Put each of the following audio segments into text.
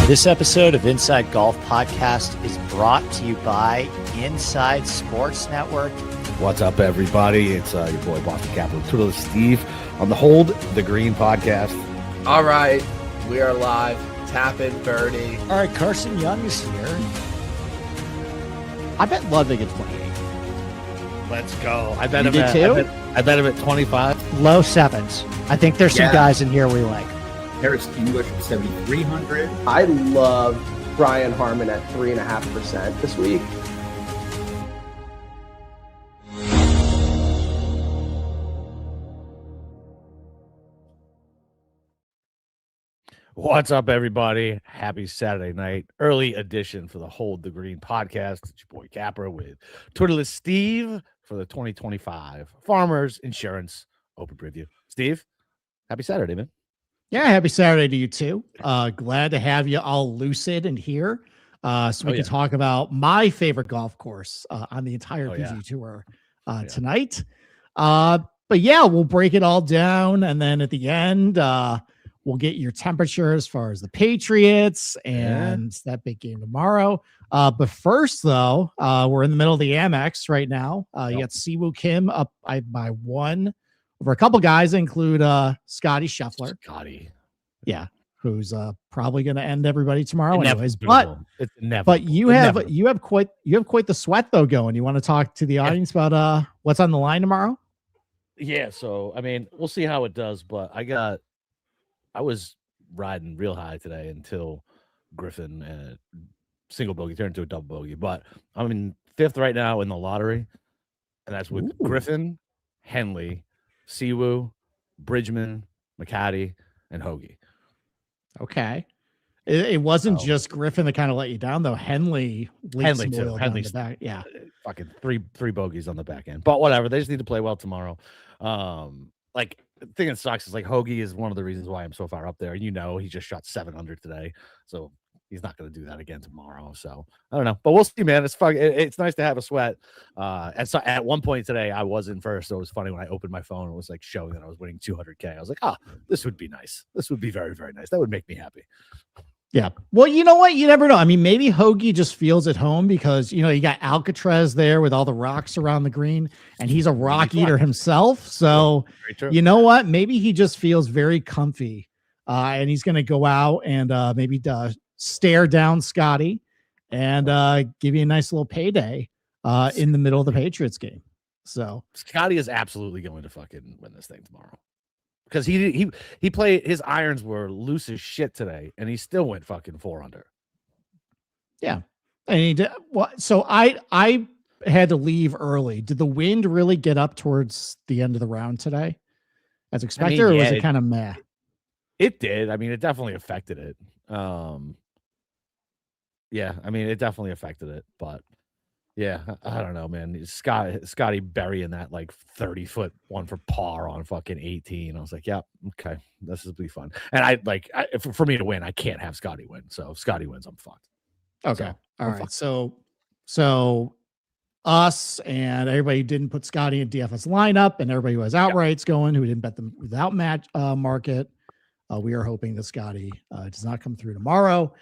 This episode of Inside Golf Podcast is brought to you by Inside Sports Network. What's up, everybody? It's your boy, Boston Capital, Torrey Steve, on the Hold the Green podcast. All right, we are live. Tap in, birdie. All right, Carson Young is here. I bet Ludwig at 28. Let's go. I bet You him do at, too? I bet him at 25. Low sevens. I think there's some guys in here we like. Harris English at 7,300. I love Brian Harmon at 3.5% this week. What's up, everybody? Happy Saturday night. Early edition for the Hold the Green podcast. It's your boy Capra with Torrey Steve for the 2025 Farmers Insurance Open Preview. Steve, happy Saturday, man. Yeah, happy Saturday to you too. Glad to have you all lucid and here so we can talk about my favorite golf course on the entire PGA Tour tonight. But yeah, we'll break it all down, and then at the end, we'll get your temperature as far as the Patriots and that big game tomorrow. But first, though, we're in the middle of the Amex right now. You got Siwoo Kim up by one over a couple guys, include Scotty Scheffler. Yeah, who's probably going to end everybody tomorrow, anyways. But it's inevitable. But you have quite the sweat though going. You want to talk to the audience about what's on the line tomorrow? Yeah, so I mean, we'll see how it does, but I was riding real high today until Griffin single bogey turned into a double bogey. But I'm in fifth right now in the lottery, and that's with Griffin, Henley, Siwoo, Bridgman, McCarty, and Hoagie. Okay. It wasn't just Griffin that kind of let you down, though. Henley too. Henley's back. Yeah. Fucking three bogeys on the back end. But whatever. They just need to play well tomorrow. Like, the thing that sucks is like Hoagie is one of the reasons why I'm so far up there. You know, he just shot 700 today. So he's not going to do that again tomorrow. So I don't know, but we'll see, man. It's nice to have a sweat. And so at one point today, I was in first. So it was funny when I opened my phone, it was like showing that I was winning 200K. I was like, this would be nice. This would be very, very nice. That would make me happy. Yeah. Well, you know what? You never know. I mean, maybe Hoagie just feels at home because, you know, you got Alcatraz there with all the rocks around the green, and he's a rock eater himself. So, you know what? Maybe he just feels very comfy, and he's going to go out and maybe stare down Scotty and give you a nice little payday in the middle of the Patriots game. So Scotty is absolutely going to fucking win this thing tomorrow. Because he played, his irons were loose as shit today, and he still went fucking 4 under. Yeah, and he did. Well, so I had to leave early. Did the wind really get up towards the end of the round today, as expected, or was it kind of meh? It did. I mean, it definitely affected it. Yeah, I mean, it definitely affected it, but. Yeah, I don't know, man. Scotty burying that like 30-foot one for par on fucking 18. I was like, yeah, okay, this will be fun. And for me to win, I can't have Scotty win. So if Scotty wins, I'm fucked. Okay, all right. So us and everybody who didn't put Scotty in DFS lineup, and everybody who has outrights going, who didn't bet them without match market, we are hoping that Scotty does not come through tomorrow.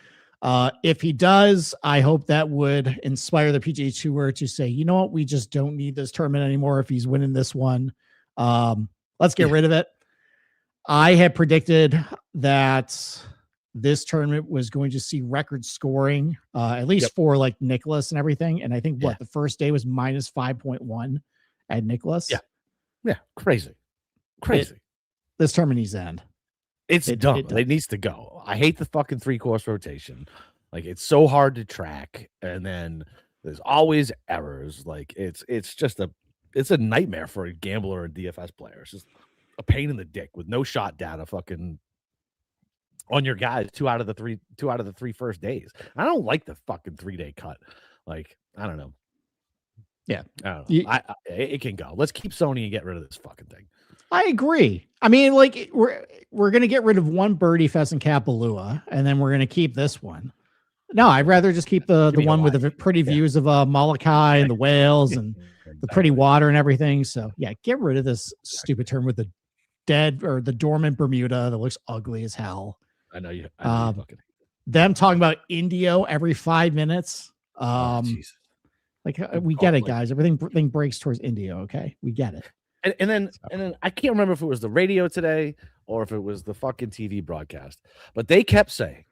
If he does, I hope that would inspire the PGA Tour to say, you know what, we just don't need this tournament anymore. If he's winning this one, let's get rid of it. I had predicted that this tournament was going to see record scoring, at least for like Nicklaus and everything. And I think the first day was minus 5.1 at Nicklaus. Yeah. Crazy. This tournament needs to end. It's dumb. It needs to go. I hate the fucking 3-course rotation. Like, it's so hard to track, and then there's always errors. Like, it's a nightmare for a gambler or a DFS player. It's just a pain in the dick with no shot data fucking on your guys 2 out of the 3 first days. I don't like the fucking 3-day cut. Like, I don't know. Yeah. I don't know. It can go. Let's keep Sony and get rid of this fucking thing. I agree. I mean, like, we're going to get rid of one Birdie Fest and Kapalua, and then we're going to keep this one. No, I'd rather just keep the one with the pretty views of Molokai and the whales and the pretty water and everything. So yeah, get rid of this stupid term with the dead or the dormant Bermuda that looks ugly as hell. I know you. I fucking them talking about Indio every 5 minutes. Jesus. Like we get it, guys. Everything breaks towards Indio. Okay, we get it. And then I can't remember if it was the radio today or if it was the fucking TV broadcast, but they kept saying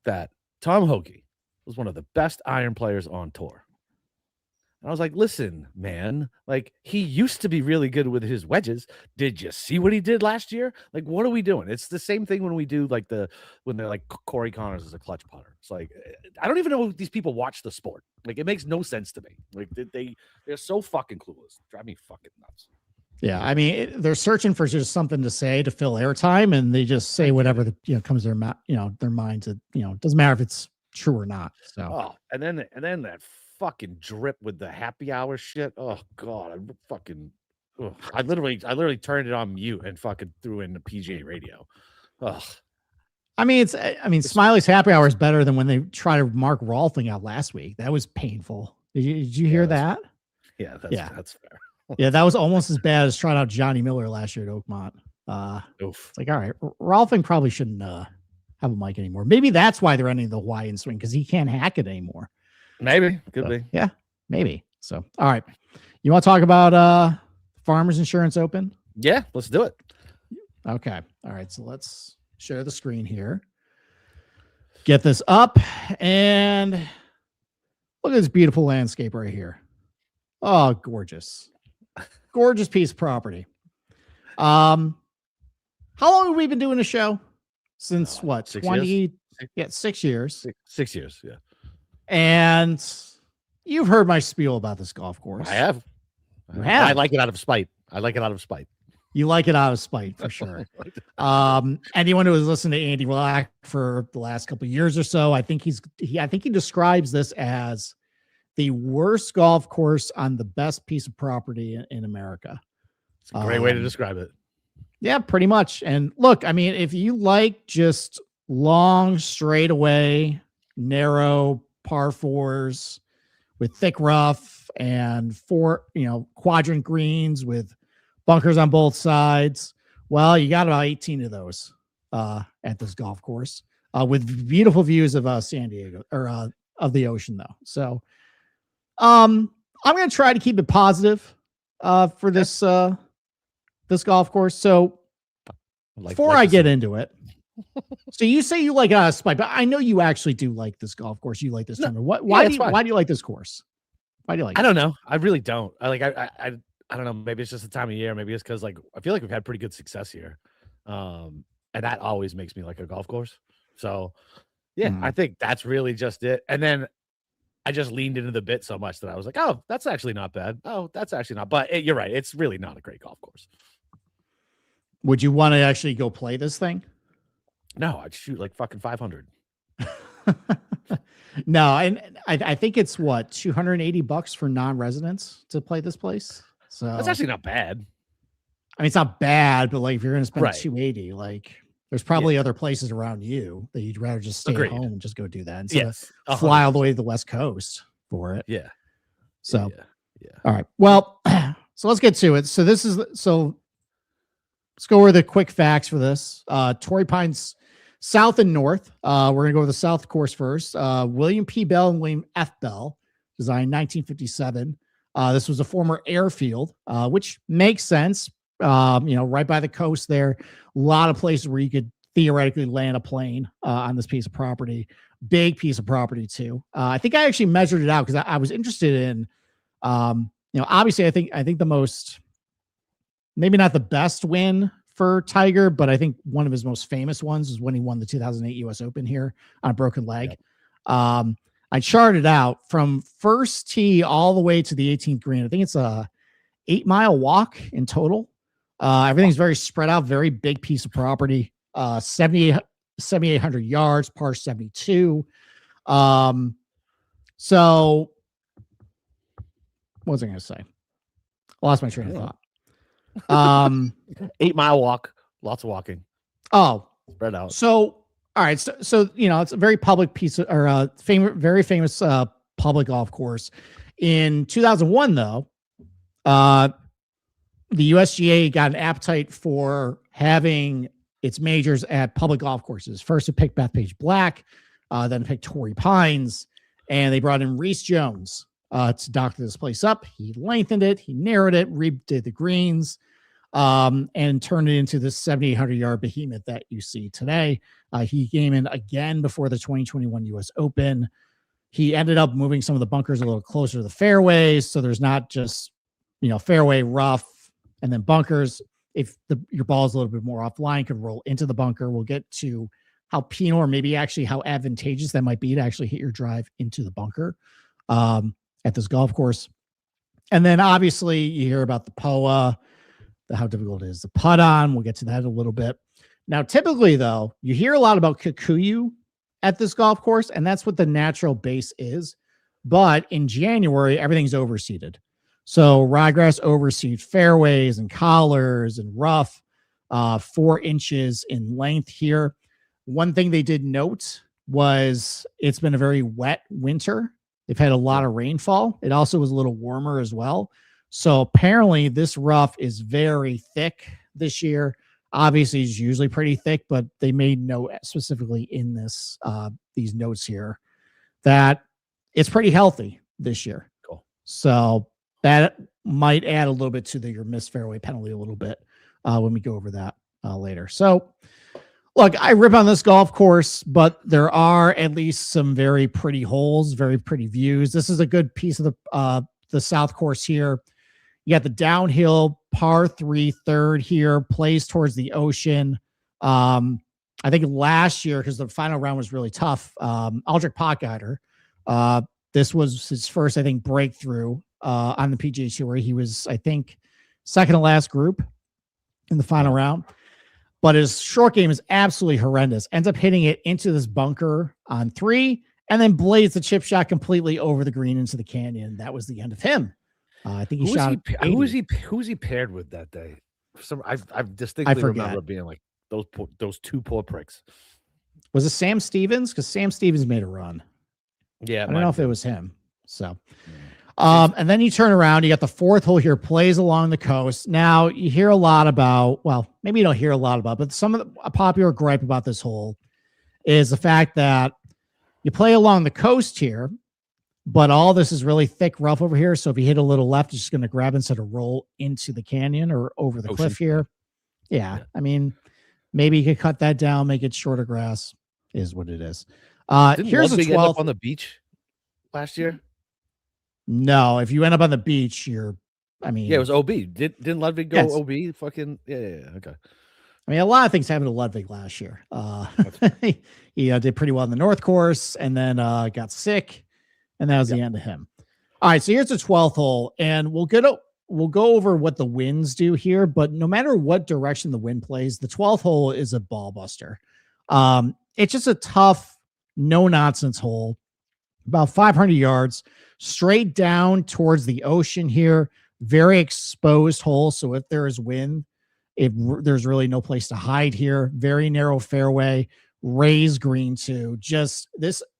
that Tom Hoge was one of the best iron players on tour. And I was like, listen, man, like he used to be really good with his wedges. Did you see what he did last year? Like, what are we doing? It's the same thing when we do like when they're like Corey Connors is a clutch putter. It's like, I don't even know if these people watch the sport. Like, it makes no sense to me. Like they're so fucking clueless. Drive me fucking nuts. Yeah, I mean, they're searching for just something to say to fill airtime, and they just say whatever comes to their minds. It doesn't matter if it's true or not. So, and then that fucking drip with the happy hour shit. Oh god, I literally turned it on mute and fucking threw in the PGA radio. Ugh. I mean, Smiley's happy hour is better than when they try to mark Rolfing out last week. That was painful. Did you hear that? Yeah, that's fair. Yeah, that was almost as bad as trying out Johnny Miller last year at Oakmont. It's like, all right, Rolfing probably shouldn't have a mic anymore. Maybe that's why they're ending the Hawaiian swing, because he can't hack it anymore. Maybe. Could be. Yeah, maybe. So, all right. You want to talk about Farmers Insurance Open? Yeah, let's do it. Okay. All right. So let's share the screen here. Get this up. And look at this beautiful landscape right here. Oh, gorgeous. Gorgeous piece of property. How long have we been doing a show? Since what? 6 20? years? Yeah, 6 years. 6 years, yeah. And you've heard my spiel about this golf course. I have. You have. I like it out of spite. You like it out of spite, for sure. Anyone who has listened to Andy Black for the last couple of years or so, I think he describes this as the worst golf course on the best piece of property in America. It's a great way to describe it. Yeah, pretty much. And look, I mean, if you like just long, straightaway, narrow par fours with thick rough and quadrant greens with bunkers on both sides, well, you got about 18 of those at this golf course with beautiful views of San Diego or of the ocean, though. So I'm going to try to keep it positive for this golf course. So before I get into it, so you say you like it out of spite, but I know you actually do like this golf course. You like this tournament. Why do you like this course? Why do you like it? I don't know. I really don't. I don't know. Maybe it's just the time of year. Maybe it's because I feel like we've had pretty good success here. And that always makes me like a golf course. So yeah, I think that's really just it. And then I just leaned into the bit so much that I was like, oh, that's actually not bad. Oh, that's actually not, but you're right. It's really not a great golf course. Would you want to actually go play this thing? No, I'd shoot like fucking 500. No, and I think it's what, $280 for non-residents to play this place. So that's actually not bad. I mean, it's not bad, but like if you're going to spend Right. $280, like there's probably other places around you that you'd rather just stay Agreed. at home and just go do that instead Yes. of fly all the way to the West Coast for it. Yeah. So, Yeah. all right. Well, so let's get to it. So let's go over the quick facts for this. Torrey Pines South and North. We're going to go over the South course first. William P. Bell and William F. Bell, designed 1957. This was a former airfield, which makes sense. Right by the coast there, a lot of places where you could theoretically land a plane on this piece of property. Big piece of property too. I think I actually measured it out because I was interested in, obviously I think the most, maybe not the best win for Tiger, but I think one of his most famous ones is when he won the 2008 US Open here on a broken leg. Yep. I charted out from first tee all the way to the 18th green. I think it's a 8-mile walk in total. Everything's very spread out, very big piece of property. 7,800 yards, par 72. So what was I going to say? I lost my train of thought. 8-mile walk, lots of walking. Oh, spread out. So, all right. So, it's a very public piece of, or very famous public golf course. In 2001, though, the USGA got an appetite for having its majors at public golf courses. First, it picked Bethpage Black, then it picked Torrey Pines, and they brought in Reese Jones to doctor this place up. He lengthened it, he narrowed it, redid the greens, and turned it into this 7,800-yard behemoth that you see today. He came in again before the 2021 U.S. Open. He ended up moving some of the bunkers a little closer to the fairways, so there's not just, fairway, rough, and then bunkers. If your ball is a little bit more offline, could roll into the bunker. We'll get to how penal or maybe actually how advantageous that might be to actually hit your drive into the bunker at this golf course. And then obviously you hear about the POA, how difficult it is to putt on. We'll get to that a little bit. Now, typically, though, you hear a lot about Kikuyu at this golf course, and that's what the natural base is. But in January, everything's overseeded. So ryegrass overseed fairways and collars and rough, 4 inches in length here. One thing they did note was it's been a very wet winter. They've had a lot of rainfall. It also was a little warmer as well. So apparently this rough is very thick this year. Obviously, it's usually pretty thick, but they made note specifically in this these notes here that it's pretty healthy this year. Cool. So that might add a little bit to your missed fairway penalty a little bit when we go over that later. So look, I rip on this golf course, but there are at least some very pretty holes, very pretty views. This is a good piece of the South course here. You got the downhill par 3 third here, plays towards the ocean. I think last year, because the final round was really tough, Aldrich Potgeider, this was his first, I think, breakthrough on the PGA Tour. He was, I think, second to last group in the final round. But his short game is absolutely horrendous. Ends up hitting it into this bunker on 3, and then blades the chip shot completely over the green into the canyon. That was the end of him. I think he shot. Who was he paired with that day? I've distinctly remember being like those 2 poor pricks. Was it Sam Stevens? Because Sam Stevens made a run. Yeah, I don't know if it was him. So, and then you turn around. You got the 4th hole here, plays along the coast. Now you hear a lot about. Well, maybe you don't hear a lot about, but some of a popular gripe about this hole is the fact that you play along the coast here. But all this is really thick rough over here. So if you hit a little left, it's just going to grab instead of roll into the canyon or over the cliff here. Yeah. I mean, maybe you could cut that down, make it shorter grass, is what it is. Here's a 12th. End up on the beach last year. No, if you end up on the beach, yeah, it was OB. Didn't Ludwig go OB? Fucking yeah. Okay. I mean, a lot of things happened to Ludwig last year. He did pretty well in the North Course, and then got sick. And that was the end of him. All right, so here's the 12th hole, and we'll go over what the winds do here. But no matter what direction the wind plays, the 12th hole is a ball buster. It's just a tough, no nonsense hole, about 500 yards, straight down towards the ocean here. Very exposed hole, so if there is wind, there's really no place to hide here. Very narrow fairway, raised green too. Just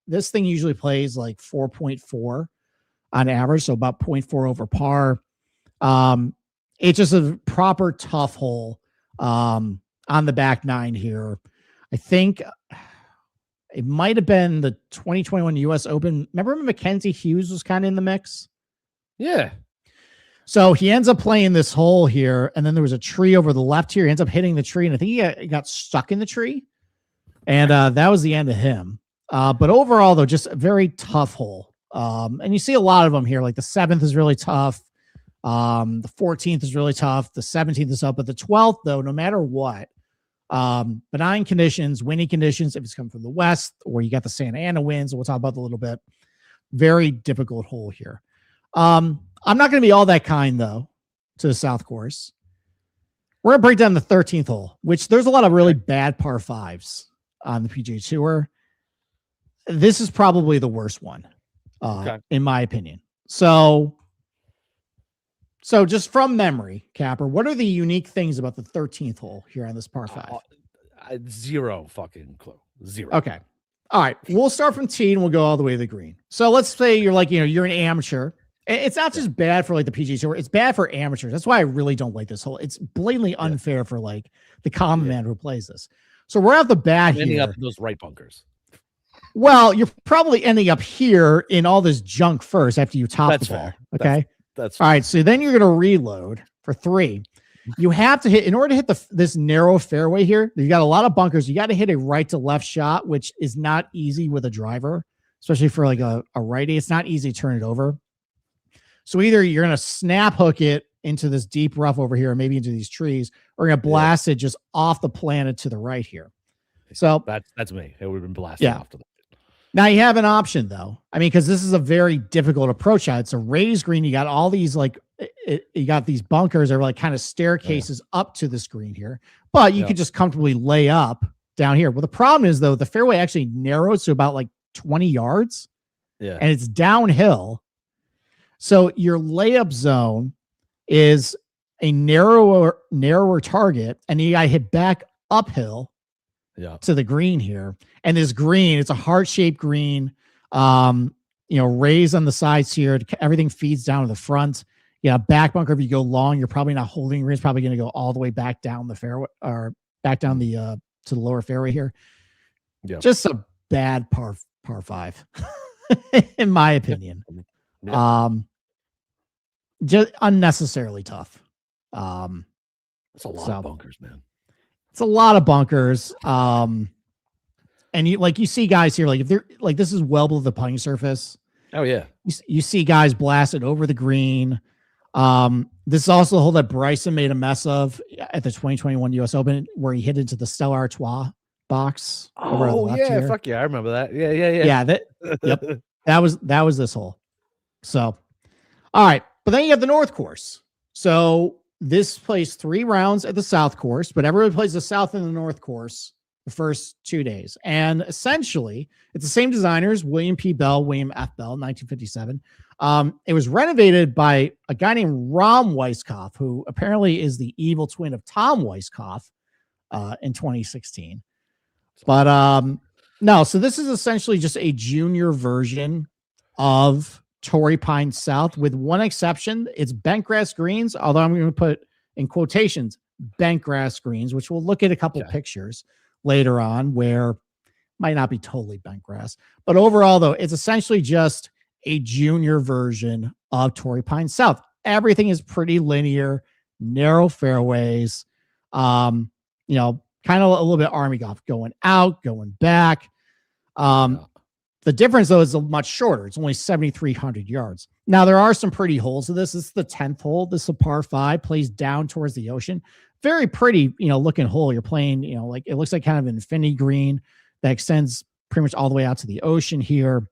this thing usually plays like 4.4 on average, so about 0.4 over par. It's just a proper tough hole on the back 9 here. I think it might have been the 2021 U.S. Open. Remember when Mackenzie Hughes was kind of in the mix? Yeah. So he ends up playing this hole here, and then there was a tree over the left here. He ends up hitting the tree, and I think he got stuck in the tree, and that was the end of him. But overall, though, just a very tough hole. And you see a lot of them here. Like the 7th is really tough. The 14th is really tough. The 17th is up. But the 12th, though, no matter what, benign conditions, windy conditions, if it's coming from the west, or you got the Santa Ana winds, we'll talk about that a little bit. Very difficult hole here. I'm not going to be all that kind, though, to the South course. We're going to break down the 13th hole, which there's a lot of really bad par 5s on the PGA Tour. This is probably the worst one, in my opinion. So just from memory, Capper, what are the unique things about the 13th hole here on this par 5? Zero fucking clue. Zero. Okay. All right. We'll start from tee and we'll go all the way to the green. So let's say you're like, you're an amateur It's not just bad for like the PGA Tour, it's bad for amateurs. That's why I really don't like this whole. It's blatantly unfair for like the common man who plays this. So we're at the bat ending here. up in those right bunkers. Well, you're probably ending up here in all this junk first after you top That's the ball. fair. Okay. That's all right. So then you're going to reload for 3. You have to hit, in order to hit this narrow fairway here, you got a lot of bunkers. You got to hit a right to left shot, which is not easy with a driver, especially for like a righty. It's not easy to turn it over. So either you're going to snap hook it into this deep rough over here, or maybe into these trees, or you're going to blast it just off the planet to the right here. So that's me. It would have been blasted off to the Now you have an option though. I mean, because this is a very difficult approach shot. It's a raised green. You got all these like you got these bunkers that are like kind of staircases up to the screen here, but you could just comfortably lay up down here. Well, the problem is though, the fairway actually narrows to about like 20 yards. Yeah. And it's downhill. So your layup zone is a narrower target, and you got to hit back uphill to the green here. And this green, it's a heart-shaped green, raised on the sides here. Everything feeds down to the front. Yeah, back bunker, if you go long, you're probably not holding green. It's probably going to go all the way back down the fairway, or back down the to the lower fairway here. Yeah. Just a bad par 5, in my opinion. Just unnecessarily tough. It's a lot of bunkers, man. It's a lot of bunkers. And you see guys here, like if they're like, this is well below the putting surface. Oh yeah. You see guys blasted over the green. This is also the hole that Bryson made a mess of at the 2021 US Open, where he hit into the Stella Artois box. Oh yeah. Here. Fuck yeah. I remember that. Yeah. Yeah. That was this hole. So, all right. But then you have the North Course. So this plays 3 rounds at the South Course, but everybody plays the South and the North Course the first 2 days. And essentially, it's the same designers, William P. Bell, William F. Bell, 1957. It was renovated by a guy named Rom Weisskopf, who apparently is the evil twin of Tom Weisskopf in 2016. But no, so this is essentially just a junior version of Torrey Pines South, with one exception. It's bent grass greens, although I'm going to put in quotations bent grass greens, which we'll look at a couple pictures later on where might not be totally bent grass. But overall, though, it's essentially just a junior version of Torrey Pines South. Everything is pretty linear, narrow fairways, kind of a little bit Army golf, going out, going back. The difference, though, is much shorter. It's only 7,300 yards. Now, there are some pretty holes to this. This is the 10th hole. This is a par 5, plays down towards the ocean. Very pretty, looking hole. You're playing, like it looks like kind of an infinity green that extends pretty much all the way out to the ocean here.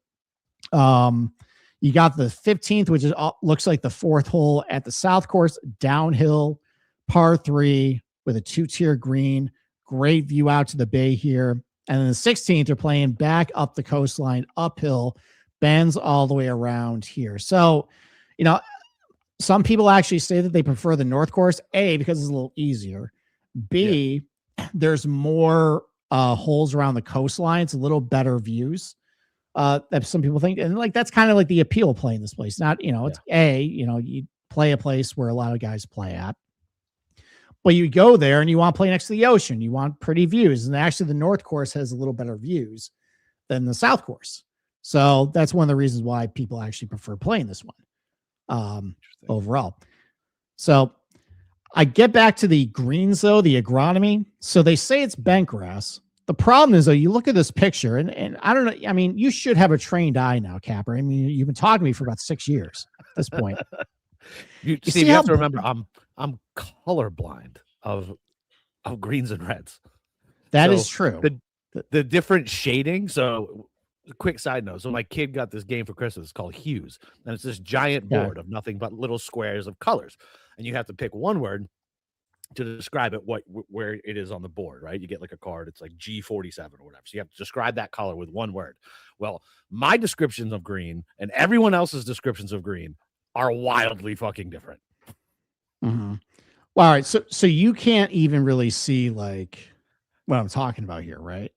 You got the 15th, which looks like the 4th hole at the South Course, downhill, par 3 with a 2-tier green. Great view out to the bay here. And then the 16th, they're playing back up the coastline, uphill, bends all the way around here. So, some people actually say that they prefer the North Course, A, because it's a little easier. B, there's more holes around the coastline. It's a little better views that some people think. And like, that's kind of like the appeal of playing this place. Not, it's A, you play a place where a lot of guys play at. But you go there and you want to play next to the ocean. You want pretty views. And actually the North Course has a little better views than the South Course. So that's one of the reasons why people actually prefer playing this one overall. So I get back to the greens, though, the agronomy. So they say it's bent grass. The problem is, though, you look at this picture and I don't know. I mean, you should have a trained eye now, Capper. I mean, you've been talking to me for about 6 years at this point. You have to remember, I'm colorblind of greens and reds. That is true. The different shading. So, quick side note. So, my kid got this game for Christmas called Hues, and it's this giant board of nothing but little squares of colors, and you have to pick one word to describe it, where it is on the board. Right? You get like a card. It's like G47 or whatever. So you have to describe that color with one word. Well, my descriptions of green and everyone else's descriptions of green are wildly fucking different. Mm-hmm. Well, all right. So you can't even really see like what I'm talking about here, right?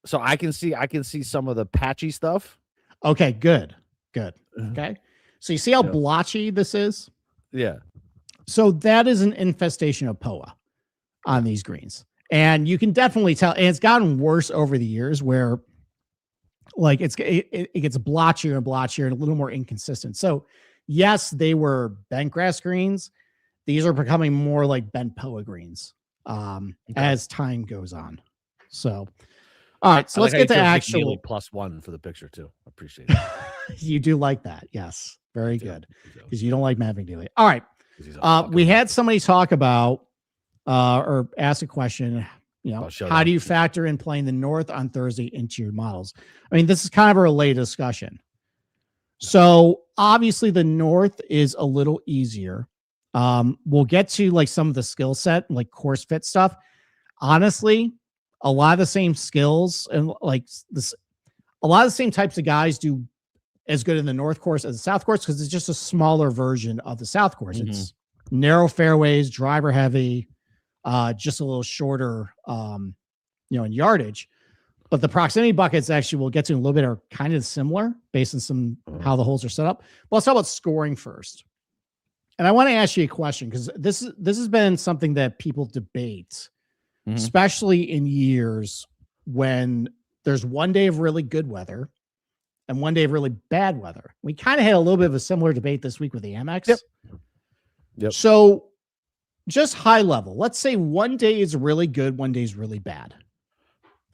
So I can see some of the patchy stuff. Okay, good. Okay. So you see how Yeah. blotchy this is? Yeah. So that is an infestation of POA on these greens. And you can definitely tell, and it's gotten worse over the years where like it gets blotchier and blotchier and a little more inconsistent. So yes, they were bent grass greens. These are becoming more like bent POA greens as time goes on. So, all right. So let's get to actual +1 for the picture too. Appreciate it. You do like that. Yes. Very good. Yeah. Because you don't like Matt McNeely. All right. He's a fucking We had somebody talk about or ask a question, how do you factor in playing the North on Thursday into your models? I mean, this is kind of a related discussion. So obviously the North is a little easier. We'll get to like some of the skill set, like course fit stuff. Honestly, a lot of the same skills and like this, a lot of the same types of guys do as good in the North course as the South course because it's just a smaller version of the South course. Mhm. It's narrow fairways, driver heavy, just a little shorter, in yardage. But the proximity buckets actually we'll get to in a little bit are kind of similar based on how the holes are set up. But let's talk about scoring first. And I want to ask you a question because this has been something that people debate, especially in years when there's one day of really good weather and one day of really bad weather. We kind of had a little bit of a similar debate this week with the Amex. Yep. So just high level, let's say one day is really good, one day is really bad.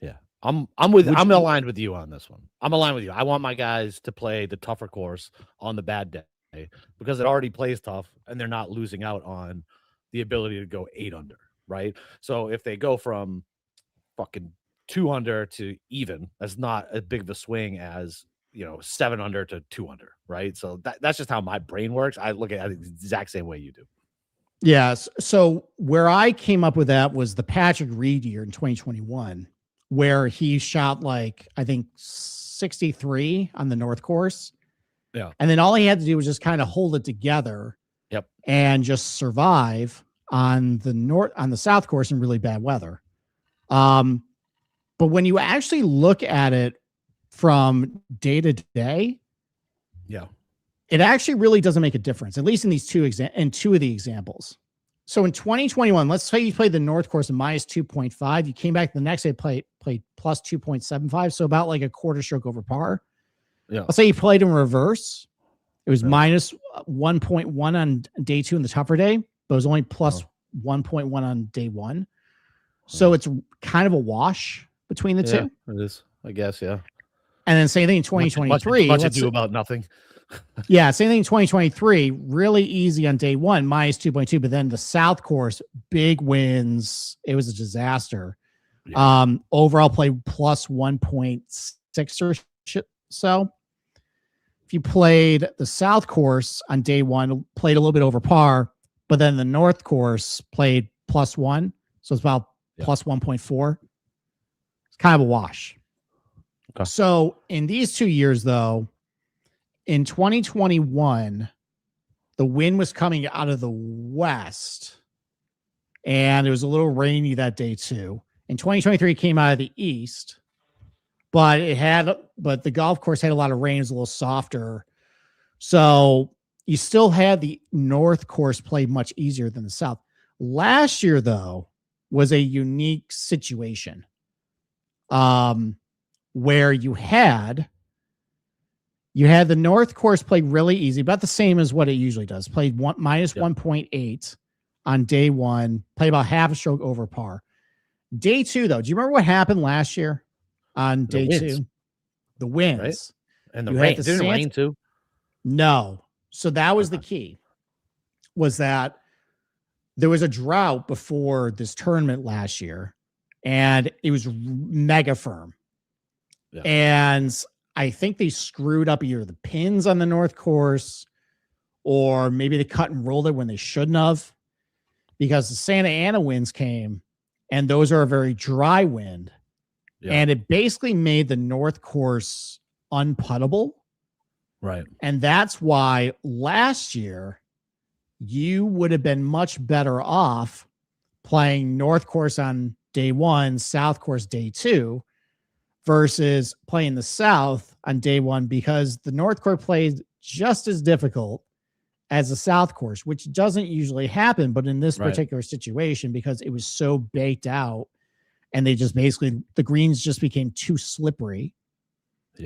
Yeah. I'm aligned with you on this one. I'm aligned with you. I want my guys to play the tougher course on the bad day because it already plays tough and they're not losing out on the ability to go 8 under, right? So if they go from fucking 2 under to even, that's not as big of a swing as 7 under to 2 under, right? So that's just how my brain works. I look at it the exact same way you do. Yes. So where I came up with that was the Patrick Reed year in 2021, where he shot like, I think 63 on the North course. Yeah. And then all he had to do was just kind of hold it together. Yep. And just survive on the South course in really bad weather. But when you actually look at it from day to day, yeah, it actually really doesn't make a difference, at least in these two of the examples. So in 2021, let's say you played the North course at -2.5. You came back the next day, played plus 2.75. So about like a quarter stroke over par. Yeah. Let's say you played in reverse. It was minus 1.1 on day 2 in the tougher day, but it was only plus 1.1 on day 1. So it's kind of a wash between the two. It is, I guess. Yeah. And then same thing in 2023. Much ado about nothing. Yeah, same thing in 2023. Really easy on day 1, -2.2. But then the South course, big wins. It was a disaster. Yeah. Overall play plus 1.6 or so. If you played the South course on day 1, played a little bit over par, but then the North course played +1. So it's about plus 1.4. It's kind of a wash. Okay. So in these 2 years, though, in 2021, the wind was coming out of the west, and it was a little rainy that day too. In 2023, it came out of the east, but the golf course had a lot of rain. It was a little softer, so you still had the North course play much easier than the South. Last year, though, was a unique situation, where you had the North course play really easy, about the same as what it usually does. Played -1.8 on day 1, played about half a stroke over par. Day 2, though, do you remember what happened last year on day 2? The winds. Right? And the rain. Didn't it rain too? No. So that was the key, was that there was a drought before this tournament last year, and it was mega firm. Yeah. And I think they screwed up either the pins on the North course, or maybe they cut and rolled it when they shouldn't have, because the Santa Ana winds came, and those are a very dry wind. Yeah. And it basically made the North course unputtable. Right. And that's why last year you would have been much better off playing North course on day 1, South course day 2, versus playing the South on day 1, because the North course just as difficult as the South Course, which doesn't usually happen. But in this particular situation, because it was so baked out and they just basically, the greens just became too slippery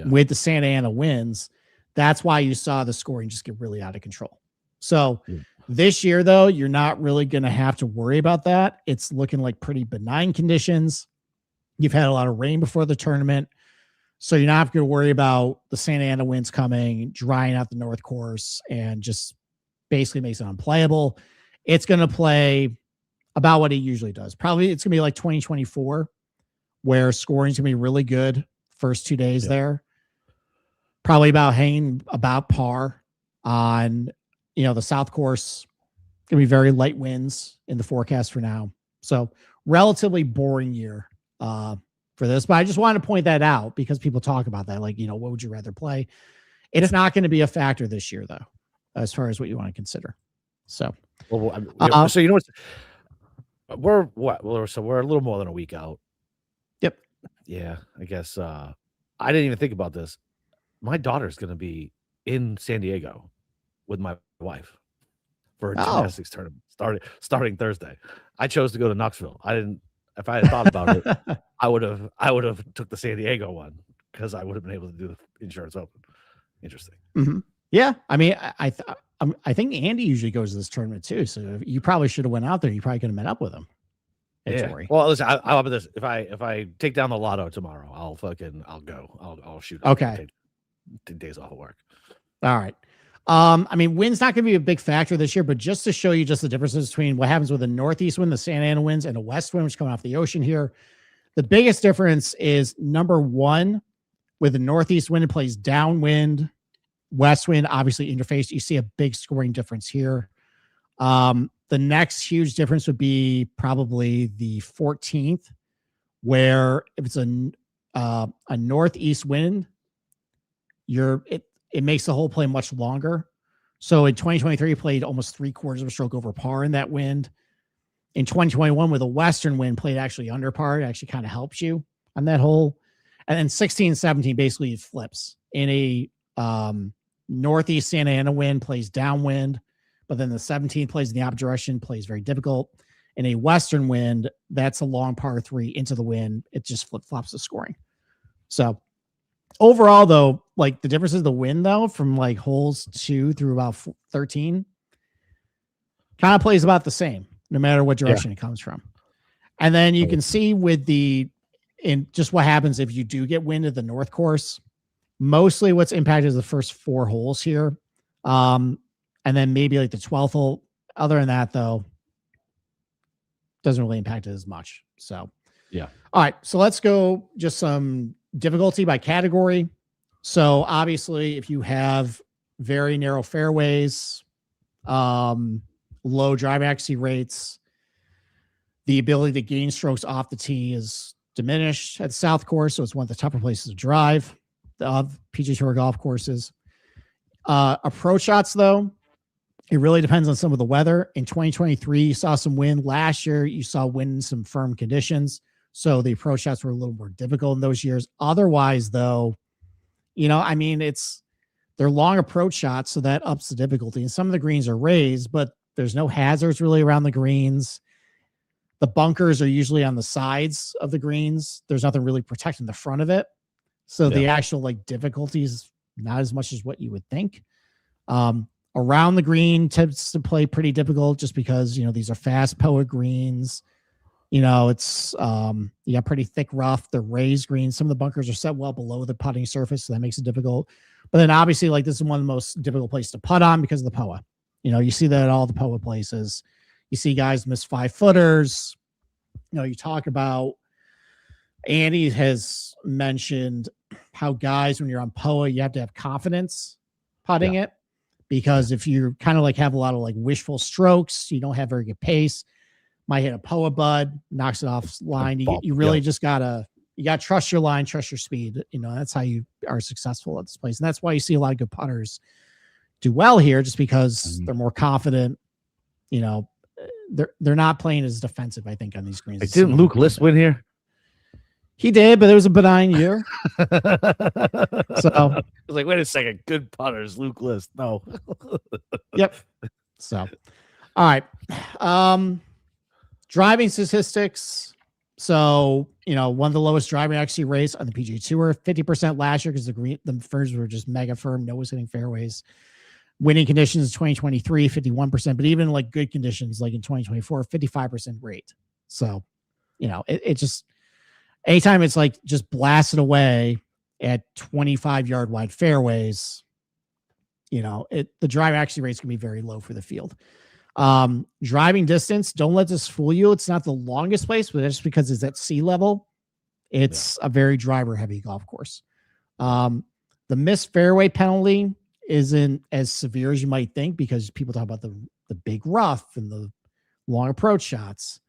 with the Santa Ana winds, that's why you saw the scoring just get really out of control. So this year, though, you're not really going to have to worry about that. It's looking like pretty benign conditions. You've had a lot of rain before the tournament, so you're not going to worry about the Santa Ana winds coming, drying out the North Course, and just basically makes it unplayable. It's going to play about what it usually does. Probably it's going to be like 2024, where scoring is going to be really good first 2 days there. Probably about hanging about par on, the South Course. Going to be very light winds in the forecast for now. So relatively boring year for this, but I just wanted to point that out because people talk about that. Like, what would you rather play? It's not going to be a factor this year, though, as far as what you want to consider. So, so we're what? So we're a little more than a week out. Yep. Yeah, I guess. I didn't even think about this. My daughter's going to be in San Diego with my wife for a gymnastics tournament starting Thursday. I chose to go to Knoxville. I didn't. If I had thought about it, I would have took the San Diego one because I would have been able to do the Insurance Open. Interesting. Mm-hmm. Yeah, I mean, I think Andy usually goes to this tournament too. So you probably should have went out there. You probably could have met up with him. Yeah. Torrey. Well, listen, I'll have this. If I take down the lotto tomorrow, I'll go. I'll shoot. Okay. Take days off of work. All right. I mean, wind's not going to be a big factor this year, but just to show you just the differences between what happens with a northeast wind, the Santa Ana winds, and a west wind, which is coming off the ocean here. The biggest difference is number one, with the northeast wind, it plays downwind, west wind, obviously interface. You see a big scoring difference here. The next huge difference would be probably the 14th, where if it's a northeast wind, it makes the whole play much longer. So in 2023, he played almost 3/4 of a stroke over par in that wind. In 2021, with a western wind, played actually under par. It actually kind of helps you on that hole. And then 16, 17, basically it flips. In a northeast Santa Ana wind, plays downwind, but then the 17 plays in the opposite direction, plays very difficult. In a western wind, that's a long par 3 into the wind. It just flip-flops the scoring. So overall, though, like the difference is the wind, though, from like holes 2 through about 13 kind of plays about the same, no matter what direction it comes from. And then you can see in just what happens if you do get wind at the North Course. Mostly what's impacted is the first 4 holes here. And then maybe like the 12th hole. Other than that, though, doesn't really impact it as much. So, yeah. All right. So let's go just some difficulty by category. So obviously, if you have very narrow fairways, low drive accuracy rates, the ability to gain strokes off the tee is diminished at the South Course. So it's one of the tougher places to drive of PGA Tour golf courses. Approach shots, though, it really depends on some of the weather. In 2023, you saw some wind. Last year, you saw wind in some firm conditions. So the approach shots were a little more difficult in those years. Otherwise, though, I mean, they're long approach shots, so that ups the difficulty. And some of the greens are raised, but there's no hazards really around the greens. The bunkers are usually on the sides of the greens. There's nothing really protecting the front of it. So the actual difficulty is not as much as what you would think. Around the green tends to play pretty difficult just because, these are fast POA greens. It's you got pretty thick rough. The raised greens, some of the bunkers are set well below the putting surface, so that makes it difficult. But then obviously, this is one of the most difficult places to putt on because of the POA. You see that at all the POA places. You see guys miss 5-footers. You talk about, Andy has mentioned how guys, when you're on POA, you have to have confidence putting it, because if you kind of have a lot of wishful strokes, you don't have very good pace, might hit a POA bud, knocks it off line. You really just gotta trust your line, trust your speed. That's how you are successful at this place. And that's why you see a lot of good putters do well here, just because they're more confident. They're not playing as defensive, I think, on these greens. Didn't Luke List win here? He did, but it was a benign year. So was like, wait a second, good putters, Luke List. No. Yep. So, all right. Driving statistics. So, one of the lowest driving accuracy rates on the PGA Tour, 50% last year because the firms were just mega firm. No one's hitting fairways. Winning conditions in 2023, 51%, but even like good conditions, like in 2024, 55% rate. So, it just, anytime it's like just blasted away at 25-yard wide fairways, the driving accuracy rates can be very low for the field. Driving distance, don't let this fool you. It's not the longest place, but that's because it's at sea level. It's a very driver heavy golf course. The missed fairway penalty isn't as severe as you might think because people talk about the big rough and the long approach shots.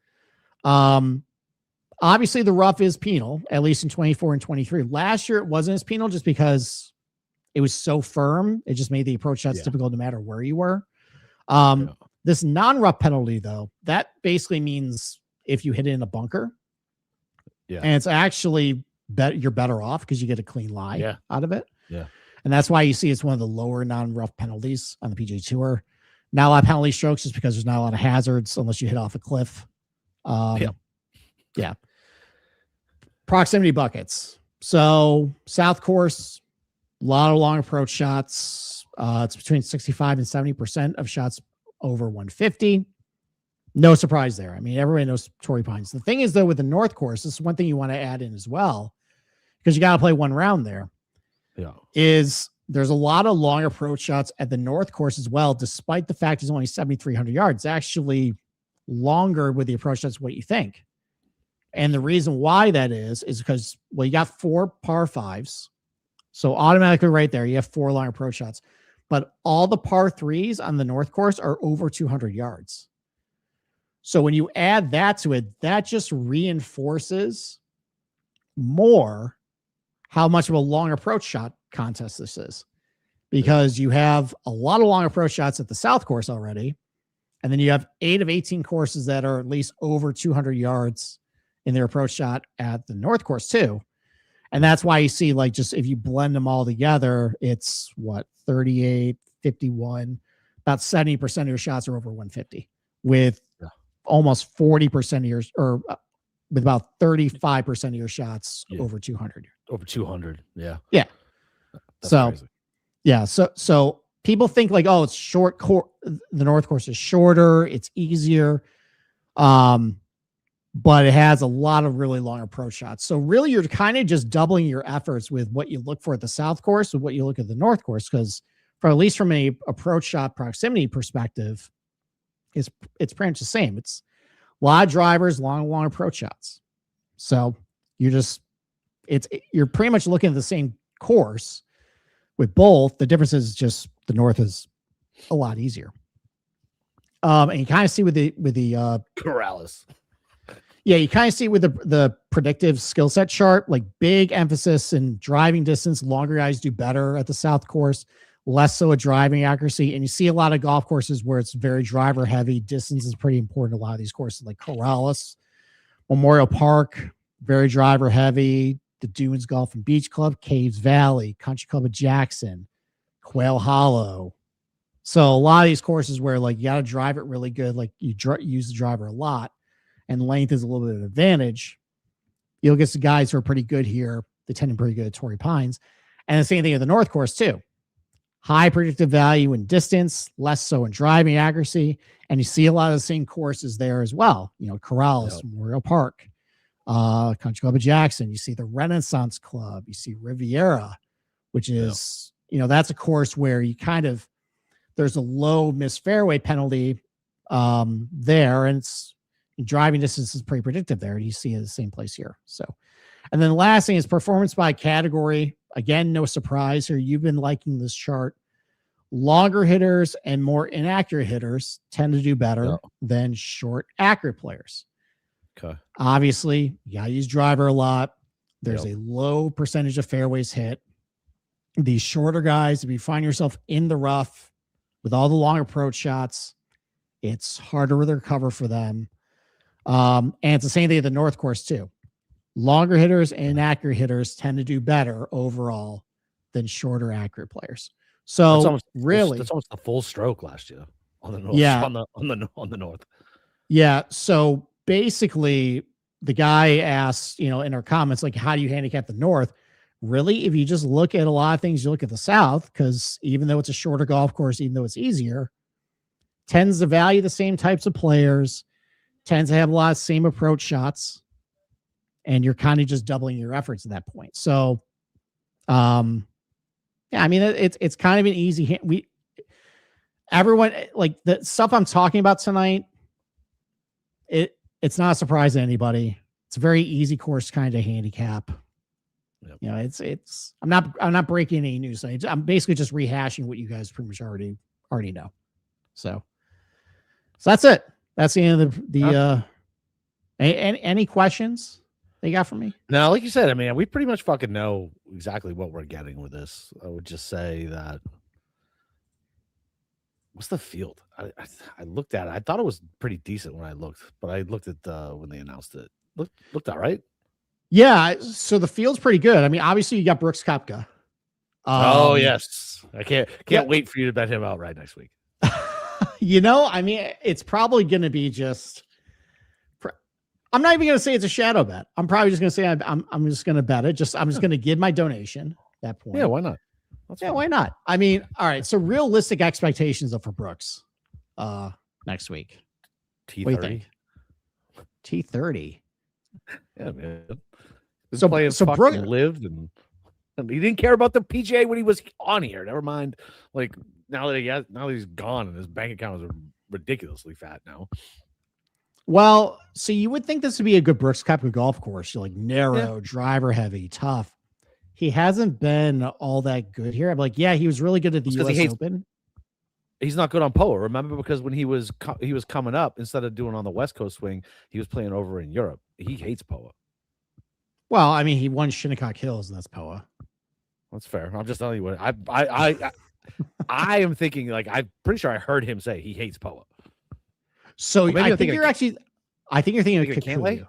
Obviously the rough is penal, at least in 24 and 23. Last year it wasn't as penal just because it was so firm. It just made the approach shots difficult no matter where you were. This non-rough penalty, though, that basically means if you hit it in a bunker, and it's actually you're better off because you get a clean lie out of it. Yeah. And that's why you see it's one of the lower non-rough penalties on the PGA Tour. Not a lot of penalty strokes just because there's not a lot of hazards unless you hit off a cliff. Yeah. Proximity buckets. So South Course, a lot of long approach shots. It's between 65 and 70% of shots over 150. No surprise there. I mean, everybody knows Torrey Pines. The thing is, though, with the North Course, this is one thing you want to add in as well, because you got to play one round there. Is there's a lot of long approach shots at the North Course as well, despite the fact it's only 7,300 yards. It's actually longer with the approach shots what you think. And the reason why that is because, well, you got 4 par 5s. So automatically right there, you have 4 long approach shots. But all the par 3s on the North Course are over 200 yards. So when you add that to it, that just reinforces more how much of a long approach shot contest this is. Because you have a lot of long approach shots at the South Course already. And then you have 8 of 18 courses that are at least over 200 yards in their approach shot at the North Course too. And that's why you see, like, just if you blend them all together, it's 38, 51, about 70% of your shots are over 150 with almost 40% of yours, or with about 35% of your shots over 200. Over 200. Yeah. Yeah. That's so, crazy. Yeah. So people think like, oh, it's short course. The North Course is shorter. It's easier. But it has a lot of really long approach shots. So really you're kind of just doubling your efforts with what you look for at the South Course with what you look at the North Course. Because for at least from a approach shot proximity perspective, it's pretty much the same. It's a lot of drivers, long approach shots. So you're pretty much looking at the same course with both. The difference is just the North is a lot easier. And you kind of see with the Corrales. Yeah, you kind of see with the predictive skill set chart, like big emphasis in driving distance. Longer guys do better at the South Course, less so at driving accuracy. And you see a lot of golf courses where it's very driver heavy. Distance is pretty important. A lot of these courses like Corrales, Memorial Park, very driver heavy. The Dunes Golf and Beach Club, Caves Valley, Country Club of Jackson, Quail Hollow. So a lot of these courses where like you got to drive it really good, like you use the driver a lot, and length is a little bit of an advantage. You'll get some guys who are pretty good here. They tend to be pretty good at Torrey Pines. And the same thing at the North Course too. High predictive value in distance, less so in driving accuracy. And you see a lot of the same courses there as well. Corrales, Memorial Park, Country Club of Jackson. You see the Renaissance Club. You see Riviera, which is, that's a course where you there's a low missed fairway penalty there. And it's, driving distance is pretty predictive there. You see it in the same place here. So, and then the last thing is performance by category. Again, no surprise here. You've been liking this chart. Longer hitters and more inaccurate hitters tend to do better than short, accurate players. Okay. Obviously, you gotta use driver a lot. There's a low percentage of fairways hit. These shorter guys, if you find yourself in the rough with all the long approach shots, it's harder to recover for them. And it's the same thing at the North Course too. Longer hitters and inaccurate hitters tend to do better overall than shorter accurate players. So really, that's almost a full stroke last year on the north. Yeah. on the north. Yeah. So basically, the guy asked, in our comments, like, how do you handicap the North? Really, if you just look at a lot of things, you look at the South, because even though it's a shorter golf course, even though it's easier, tends to value the same types of players, tends to have a lot of same approach shots, and you're kind of just doubling your efforts at that point. So, yeah, I mean, it's kind of an easy. Everyone, like, the stuff I'm talking about tonight, it's not a surprise to anybody. It's a very easy course kind of handicap. Yep. I'm not breaking any news. I'm basically just rehashing what you guys pretty much already know. So that's it. That's the end of the any questions they got for me? No, like you said, I mean, we pretty much fucking know exactly what we're getting with this. I would just say that. What's the field? I looked at it. I thought it was pretty decent when I looked, but I looked at when they announced it. Looked all right. Yeah, so the field's pretty good. I mean, obviously you got Brooks Koepka. Oh yes, I can't wait for you to bet him out right next week. I mean, it's probably going to be just. I'm not even going to say it's a shadow bet. I'm probably just going to say I'm just going to bet it. I'm just going to give my donation at that point. Yeah, why not? Why not? I mean, all right. So realistic expectations for Brooks next week. T30. T30. Yeah, man. So Brooks lived and he didn't care about the PGA when he was on here. Never mind. Like now that he's gone and his bank account is ridiculously fat now. Well, so you would think this would be a good Brooks Koepka golf course. You're like narrow, driver heavy, tough. He hasn't been all that good here. I'm like, yeah, he was really good at the US Open. He's not good on POA. Remember, because when he was coming up, instead of doing on the West Coast swing, he was playing over in Europe. He hates POA. Well, I mean, he won Shinnecock Hills, and that's POA. That's fair. I'm just telling you what I am thinking. Like, I'm pretty sure I heard him say he hates POA. So I think you're thinking of Kikuyu.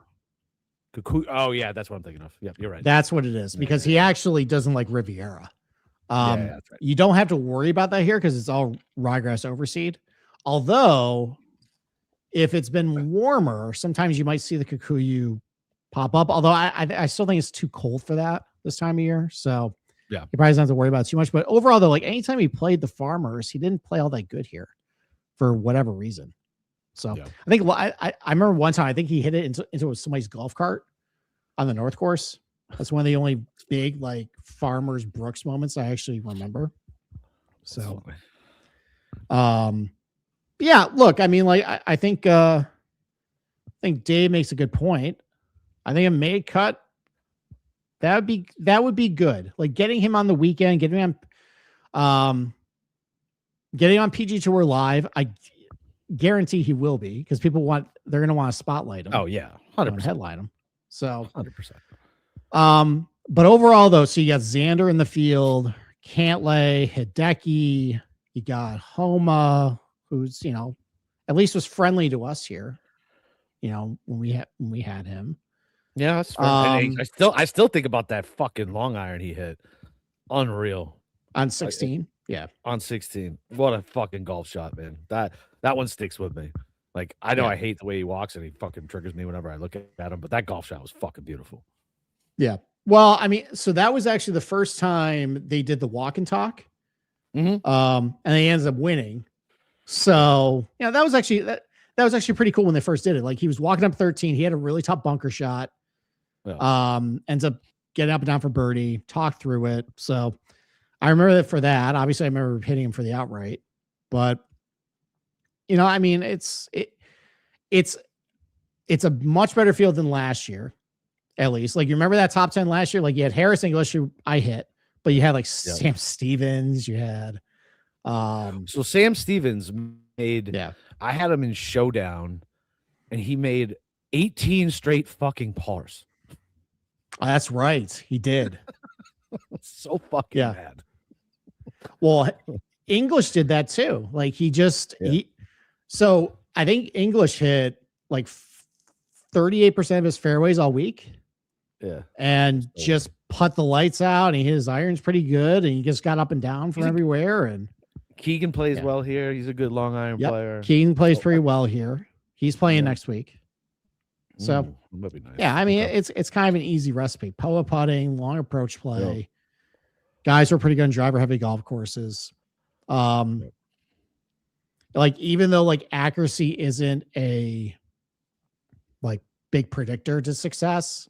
Oh yeah, that's what I'm thinking of. Yeah, you're right. That's what it is, because he actually doesn't like Riviera. That's right. You don't have to worry about that here because it's all ryegrass overseed. Although, if it's been warmer, sometimes you might see the Kikuyu pop up. Although I still think it's too cold for that this time of year. So yeah, you probably don't have to worry about it too much. But overall, though, like anytime he played the Farmers, he didn't play all that good here for whatever reason. So yeah. I think I remember one time I think he hit it into somebody's golf cart on the North Course. That's one of the only big like Farmers Brooks moments I actually remember. So, yeah. Look, I mean, like I think Dave makes a good point. I think a May cut that would be good. Like getting him on the weekend, getting him on PG Tour Live. I guarantee he will be, because they're going to want to spotlight him. Oh yeah, 100% headline him. So 100%. But overall though, so you got Xander in the field, Cantlay, Hideki, you got Homa, who's at least was friendly to us here. When we had him. Yeah, that's fair. I still think about that fucking long iron he hit. Unreal. On 16. Yeah. On 16. What a fucking golf shot, man. That one sticks with me. Like, I know I hate the way he walks and he fucking triggers me whenever I look at him, but that golf shot was fucking beautiful. Yeah. Well, I mean, so that was actually the first time they did the walk and talk. Mm-hmm. And they ended up winning. So, that was actually pretty cool when they first did it. Like, he was walking up 13. He had a really tough bunker shot. Yeah. Ends up getting up and down for birdie, talked through it. So I remember that for that. Obviously, I remember hitting him for the outright. But I mean, it's a much better field than last year, at least. Like, you remember that top 10 last year? Like, you had Harris English, who I hit, but you had like Sam Stevens. You had so Sam Stevens made. I had him in Showdown, and he made 18 straight fucking pars. Oh, that's right, he did. So fucking bad. Well, English did that too. Like, so I think English hit like 38% of his fairways all week. Yeah. and just put the lights out. And he hit his irons pretty good, and he just got up and down from everywhere. And Keegan plays Yeah. well here. He's a good long iron player. Keaton plays pretty well here. He's playing next week. So that'd be nice. yeah, I mean, it's kind of an easy recipe. Poa putting, long approach play. Guys are pretty good on driver heavy golf courses. Like, even though like accuracy isn't a like big predictor to success,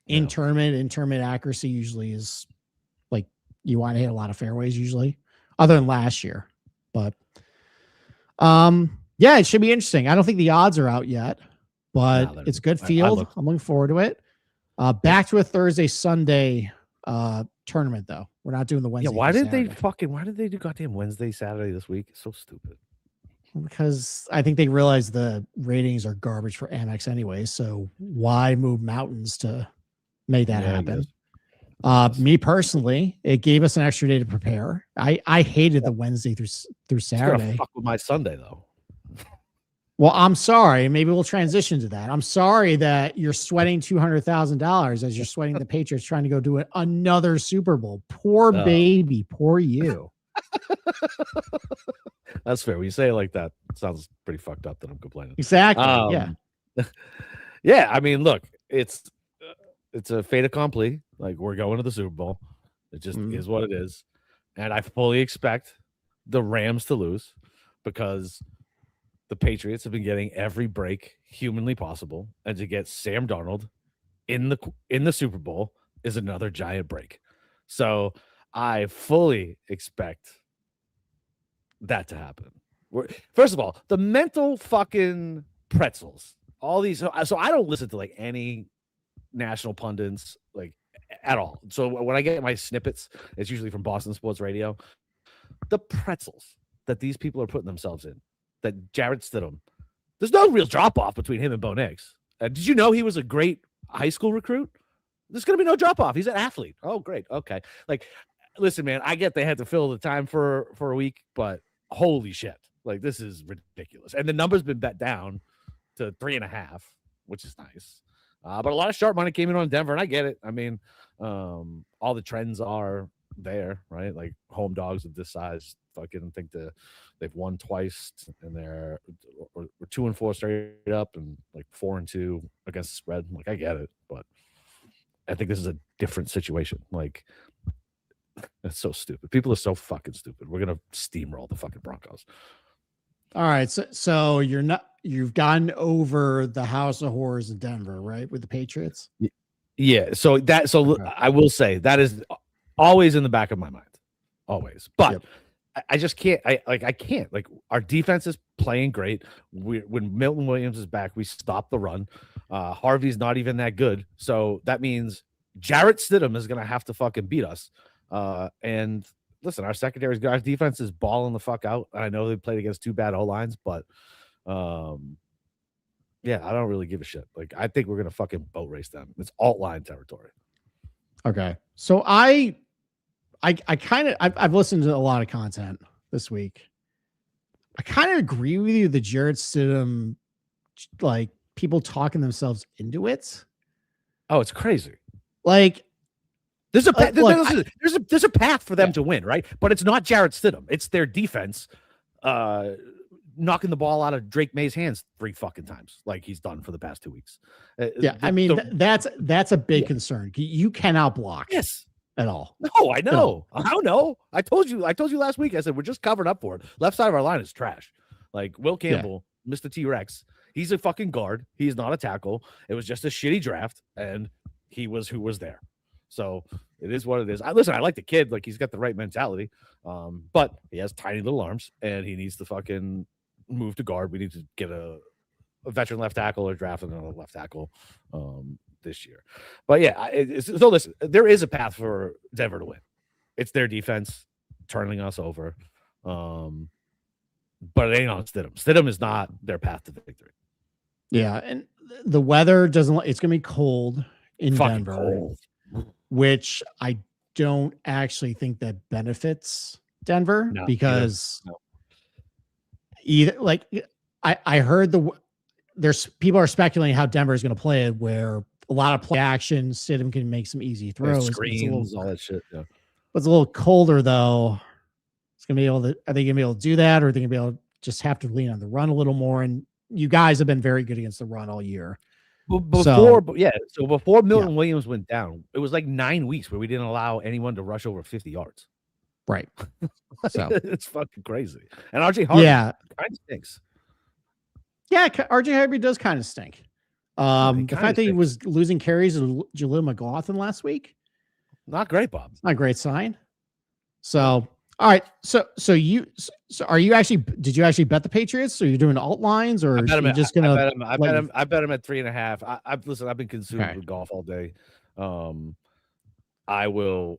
in tournament accuracy usually is like, you want to hit a lot of fairways usually, other than last year. But yeah, it should be interesting. I don't think the odds are out yet, but it's a good field. I'm looking forward to it. Back to a Thursday, Sunday tournament though. We're not doing the Wednesday. Yeah, why did they do goddamn Wednesday, Saturday this week? It's so stupid. Because I think they realize the ratings are garbage for Amex anyway. So why move mountains to make that happen? Me personally, it gave us an extra day to prepare. I hated the Wednesday through Saturday. Fuck with my Sunday though. Well, I'm sorry. Maybe we'll transition to that. I'm sorry that you're sweating $200,000 as you're sweating the Patriots trying to go do another Super Bowl. Poor baby, poor you. That's fair. When you say it like that, it sounds pretty fucked up that I'm complaining. Exactly. Yeah. Yeah. I mean, look, it's a fait accompli. Like, we're going to the Super Bowl. It just is what it is. And I fully expect the Rams to lose because the Patriots have been getting every break humanly possible. And to get Sam Darnold in the Super Bowl is another giant break. So I fully expect that to happen. First of all, the mental fucking pretzels, all these. So I don't listen to like any national pundits like at all. So when I get my snippets, it's usually from Boston Sports Radio. The pretzels that these people are putting themselves in, that Jarrett Stidham, there's no real drop off between him and Bo Nix. Did you know he was a great high school recruit? There's going to be no drop off. He's an athlete. Oh, great. Okay. Like, listen, man, I get they had to fill the time for a week, but holy shit. Like, this is ridiculous. And the number's been bet down to 3.5, which is nice. But a lot of sharp money came in on Denver, and I get it. I mean, all the trends are there, right? Like, home dogs of this size fucking think they've won twice, and they're 2-4 straight up, and like 4-2 against the spread. Like, I get it, but I think this is a different situation. Like, that's so stupid. People are so fucking stupid. We're gonna steamroll the fucking Broncos. All right, so you've gotten over the house of horrors in Denver, right, with the Patriots? Yeah. So okay. I will say that is always in the back of my mind, always. But I just can't. I can't. Like, our defense is playing great. When Milton Williams is back, we stop the run. Harvey's not even that good, so that means Jarrett Stidham is gonna have to fucking beat us. And listen, our secondary's good. Our defense is balling the fuck out. I know they played against two bad O-lines, but yeah, I don't really give a shit. Like, I think we're gonna fucking boat race them. It's alt line territory. Okay, so I kind of I've listened to a lot of content this week. I kind of agree with you. The Jarrett Stidham, like, people talking themselves into it. Oh, it's crazy. Like, there's a path for them to win, right? But it's not Jarrett Stidham. It's their defense knocking the ball out of Drake May's hands 3 fucking times, like he's done for the past 2 weeks. I mean, that's a big concern. You cannot block. Yes. At all. No, I know. I don't know. I told you last week. I said we're just covered up for it. Left side of our line is trash. Like, Will Campbell, Mr. T-Rex, he's a fucking guard. He's not a tackle. It was just a shitty draft, and he was who was there. So it is what it is. I like the kid. Like, he's got the right mentality, but he has tiny little arms, and he needs to fucking move to guard. We need to get a veteran left tackle or draft another left tackle this year. But yeah, so listen, there is a path for Denver to win. It's their defense turning us over, but it ain't on Stidham. Stidham is not their path to victory. Yeah, and the weather doesn't. It's gonna be cold in Denver, cold. Which I don't actually think that benefits Denver because either like I heard there's people are speculating how Denver is going to play it, where a lot of play action. Stidham can make some easy throws. Screens, all that shit. Yeah. It's a little colder though. It's gonna be able to. Are they gonna be able to do that, or are they gonna be able to just have to lean on the run a little more? And you guys have been very good against the run all year. So before Milton Williams went down, it was like 9 weeks where we didn't allow anyone to rush over 50 yards. Right. So it's fucking crazy. And RJ Harvey kind of stinks. Yeah, RJ Harvey does kind of stink. The fact that he was losing carries to Jaleel McLaughlin last week, not great, Bob. Not a great sign. So, all right. So are you actually? Did you actually bet the Patriots? Or are you doing alt lines, or are you just gonna? I bet him at 3.5. I've been consumed with golf all day. I will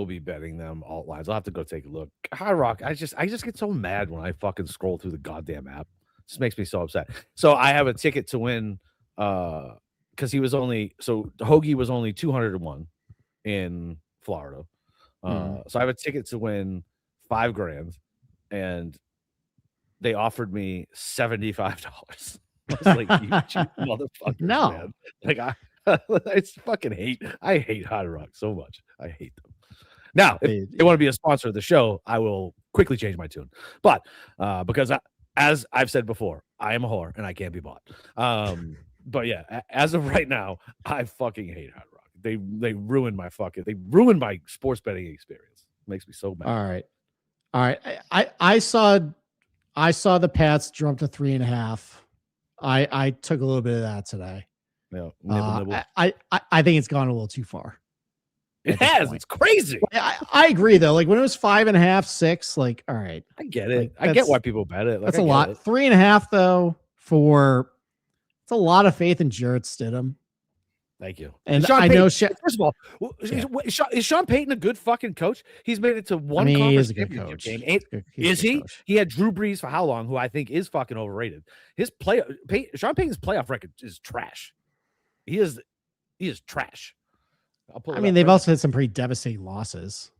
be betting them alt lines. I'll have to go take a look. High Rock. I just get so mad when I fucking scroll through the goddamn app. This makes me so upset. So I have a ticket to win. Because Hoagie was only 201 in Florida. So I have a ticket to win $5,000, and they offered me $75. I was like, you cheap motherfucker. No, man. Like I fucking hate. I hate Hard Rock so much. I hate them. Now, if they want to be a sponsor of the show, I will quickly change my tune. But because as I've said before, I am a whore and I can't be bought. But yeah, as of right now, I fucking hate Hard Rock. They ruined my sports betting experience. It makes me so mad. All right. I saw the Pats jump to 3.5. I took a little bit of that today. Yeah, I think it's gone a little too far. It has. It's crazy. I agree though. Like when it was 5.5, 6. Like, all right, I get it. Like, I get why people bet it. Like, that's a lot. 3.5 though it's a lot of faith in Jarrett Stidham. Thank you. And Sean I Payton, know. First of all, is Sean Payton a good fucking coach? He's made it to one. He is a good coach. Game. Is he? Coach. He had Drew Brees for how long? Who I think is fucking overrated. Sean Payton's playoff record is trash. He is trash. They've also had some pretty devastating losses.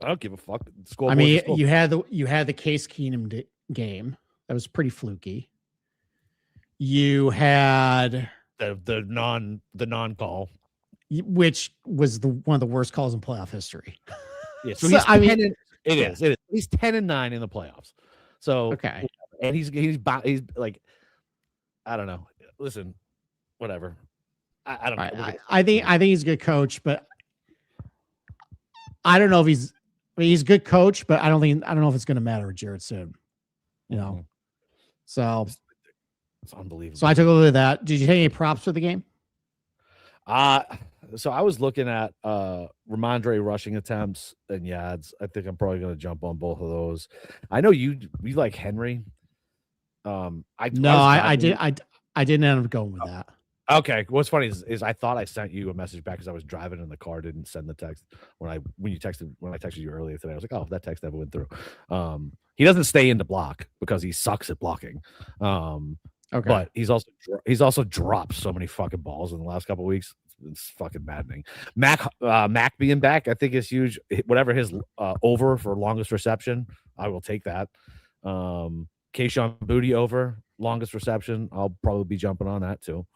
I don't give a fuck. You had the Case Keenum game that was pretty fluky. You had the non-call, which was one of the worst calls in playoff history. Yeah, so he's He's 10-9 in the playoffs. So okay, and he's like, I don't know. Listen, whatever. I don't know. I think he's a good coach, but I don't know if he's a good coach, but I don't know if it's going to matter with Jarrett soon. You know, so it's unbelievable. So I took a look at that. Did you take any props for the game? So I was looking at Ramondre rushing attempts and yards. I think I'm probably going to jump on both of those. I know you like Henry. I didn't end up going with that. Okay. What's funny is I thought I sent you a message back because I was driving in the car, didn't send the text when I texted you earlier today. I was like, oh, that text never went through. He doesn't stay in the block because he sucks at blocking. Okay. But he's also dropped so many fucking balls in the last couple of weeks. It's fucking maddening. Mac being back, I think is huge. Whatever his over for longest reception, I will take that. Keyshawn Booty over longest reception, I'll probably be jumping on that too.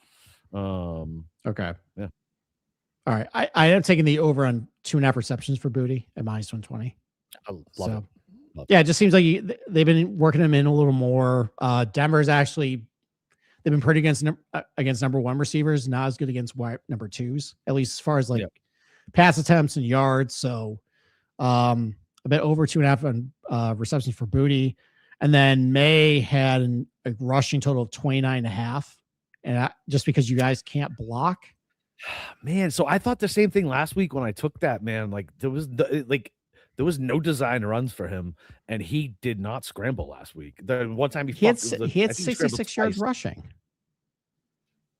Okay. Yeah. All right. I am taking the over on 2.5 receptions for Booty at -120. I love it. Yeah, it just seems like they've been working him in a little more. Denver's actually they've been pretty against number one receivers, not as good against number twos, at least as far as pass attempts and yards. So a bit over 2.5 on receptions for Booty. And then May had a rushing total of 29.5. And just because you guys can't block. Man, so I thought the same thing last week when I took that, man. Like there was no design runs for him, and he did not scramble last week. The one time he had 66 yards rushing.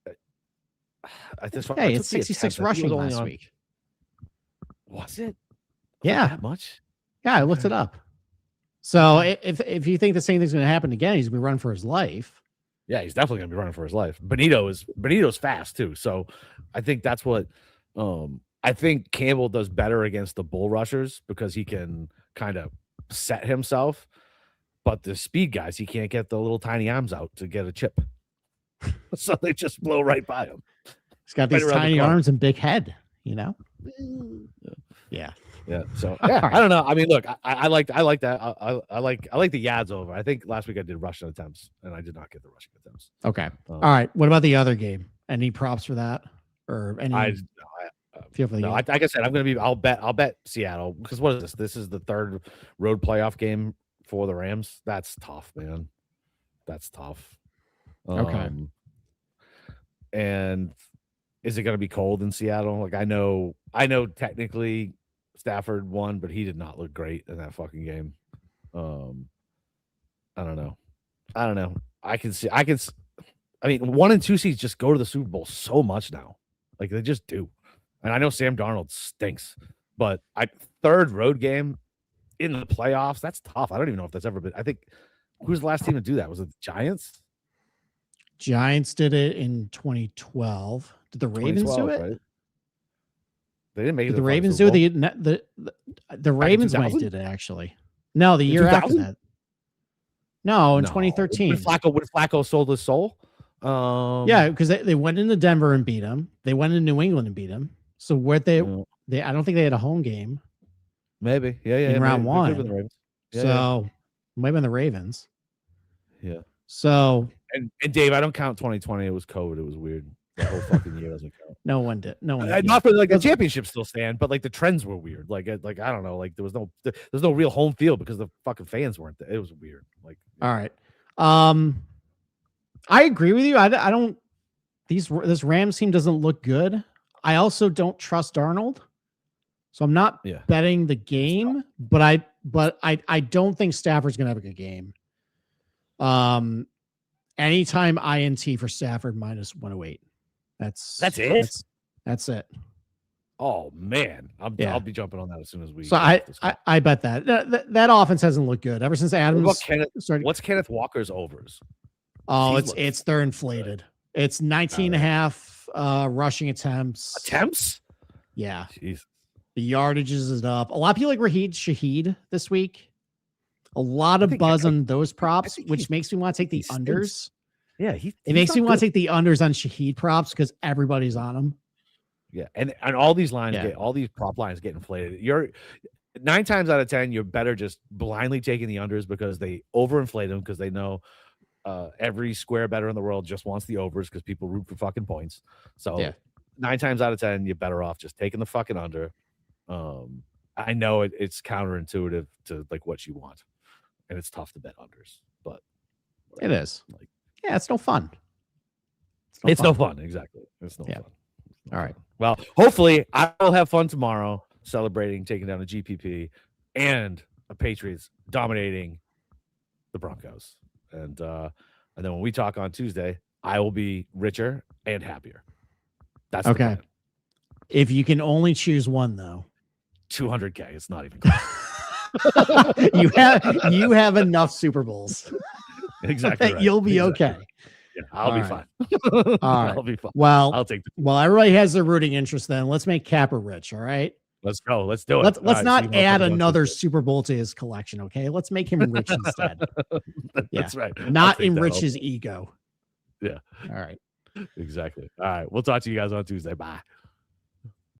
Hey, it's 66 rushing last week. Was it? Yeah, that much? Yeah, I looked it up. So if you think the same thing's going to happen again, he's going to be running for his life. Yeah, he's definitely going to be running for his life. Benito's fast too, so I think that's what. I think Campbell does better against the bull rushers because he can kind of set himself, but the speed guys, he can't get the little tiny arms out to get a chip. So they just blow right by him. He's got these Right around the tiny corner. arms and big head, you know? Yeah. Yeah. So yeah, I don't know. I mean, look, I like that. I like the Yads over. I think last week I did rushing attempts and I did not get the rushing attempts. Okay. All right. What about the other game? Any props for that? Or any feel for the game? Like I said, I'll bet Seattle, because what is this? This is the third road playoff game for the Rams. That's tough, man. That's tough. Okay. And is it going to be cold in Seattle? Like I know technically Stafford won, but he did not look great in that fucking game. I don't know. I mean, 1 and 2 seeds just go to the Super Bowl so much now. Like they just do. And I know Sam Darnold stinks, but third road game in the playoffs, that's tough. I don't even know if that's ever been. I think who's the last team to do that? Was it the Giants? Giants did it in 2012. Did the Ravens do it? Right? They didn't make it. Did the Ravens do it? The Ravens might did it actually. No, the year after that. No, in 2013. When Flacco sold his soul. Yeah, because they went into Denver and beat them. They went into New England and beat them. So I don't think they had a home game. Maybe. Yeah. In round one. Yeah, so might have been the Ravens. Yeah. So and Dave, I don't count 2020. It was COVID. It was weird. The whole fucking year doesn't count. No one did. Not for like the championship still stand, but like the trends were weird. Like I don't know. Like there's no real home field because the fucking fans weren't there. It was weird. Like all right. I agree with you. I don't. This Rams team doesn't look good. I also don't trust Darnold, so I'm not betting the game. But I don't think Stafford's gonna have a good game. Anytime INT for Stafford -108. That's it. That's it. Oh man, I'll be jumping on that as soon as we. So I bet that offense hasn't looked good ever since Adams started. What's Kenneth Walker's overs? Oh, they're inflated. It's 19.5 rushing attempts. Yeah. Jeez. The yardages is up. A lot of people like Raheed Shaheed this week. A lot of buzz on those props, which makes me want to take the unders. Yeah, it makes me want to take the unders on Shaheed props because everybody's on them. Yeah, and all these lines all these prop lines get inflated. You're 9 times out of 10, you're better just blindly taking the unders because they overinflate them because they know every square better in the world just wants the overs because people root for fucking points. So 9 times out of 10, you're better off just taking the fucking under. I know it's counterintuitive to like what you want, and it's tough to bet unders, but it is. Like, it's no fun. It's no fun. Exactly. It's no fun. All right. Well, hopefully I will have fun tomorrow celebrating taking down a GPP and a Patriots dominating the Broncos. And then when we talk on Tuesday, I will be richer and happier. That's okay. If you can only choose one, though, 200K. It's not even close. you have enough Super Bowls. Exactly. Right. You'll be okay. Yeah, I'll be fine. All right. I'll be fine. Well, I'll take. Well, everybody has their rooting interest. Then let's make Capper rich. All right. Let's go. Let's do it. Let's not add another Super Bowl to his collection. Okay. Let's make him rich instead. That's right. Not enrich his ego. Yeah. All right. Exactly. All right. We'll talk to you guys on Tuesday. Bye.